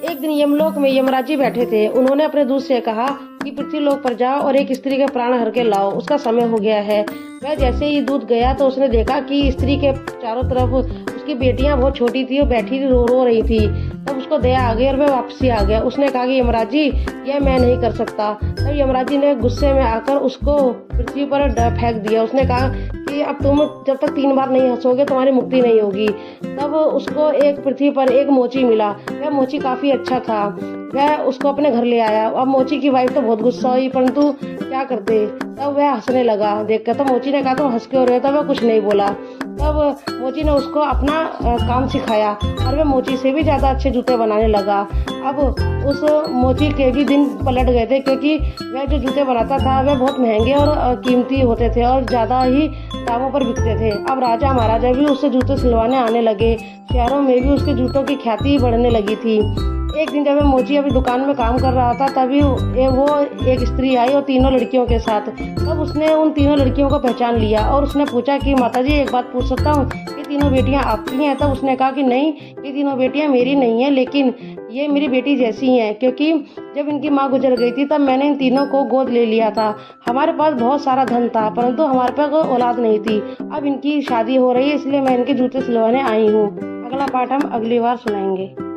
एक दिन यमलोक में यमराज जी बैठे थे। उन्होंने अपने दूत से कहा कि पृथ्वीलोक पर जाओ और एक स्त्री के प्राण हर के लाओ, उसका समय हो गया है। वह जैसे ही दूत गया तो उसने देखा कि स्त्री के चारों तरफ उसकी बेटियां बहुत छोटी थी और बैठी थी, रो रही थी। तब उसको दया आ गई और वह वापसी आ गया। उसने कहा कि यमराज जी, यह मैं नहीं कर सकता। तब यमराज जी ने गुस्से में आकर उसको पृथ्वी पर फेंक दिया। उसने कहा कि अब तुम जब तक 3 बार नहीं हंसोगे तुम्हारी मुक्ति नहीं होगी। तब उसको एक पृथ्वी पर एक मोची मिला। वह मोची काफी अच्छा था। वह उसको अपने घर ले आया। अब मोची की वाइफ तो बहुत गुस्सा हुई, परंतु क्या करते। तब वह हंसने लगा देखकर। तो मोची ने कहा तुम हंस क्यों रहे हो। तब वह कुछ नहीं बोला। तब मोची ने उसको अपना काम सिखाया और वह मोची से भी ज्यादा अच्छे जूते बनाने लगा। अब उस मोची के भी दिन पलट गए थे, क्योंकि वह जो जूते बनाता था वह बहुत महंगे और कीमती होते थे और ज्यादा ही दामों पर बिकते थे। अब राजा महाराजा भी उससे जूते सिलवाने आने लगे। शहरों में भी उसके जूतों की ख्याति बढ़ने लगी थी। एक दिन जब वह मोची अपनी दुकान में काम कर रहा था, तभी वो एक स्त्री आई और 3 लड़कियों के साथ। तब उसने उन 3 लड़कियों को पहचान लिया और उसने पूछा कि माताजी एक बात पूछ सकता हूँ, ये 3 बेटियां आपकी हैं। तब उसने कहा कि नहीं, ये 3 बेटियां मेरी नहीं है, लेकिन ये मेरी बेटी जैसी हैं, क्योंकि जब इनकी माँ गुजर गई थी तब मैंने इन तीनों को गोद ले लिया था। हमारे पास बहुत सारा धन था, परंतु हमारे पास कोई औलाद नहीं थी। अब इनकी शादी हो रही है, इसलिए मैं इनके जूते सिलवाने आई हूँ। अगला पाठ हम अगली बार सुनाएंगे।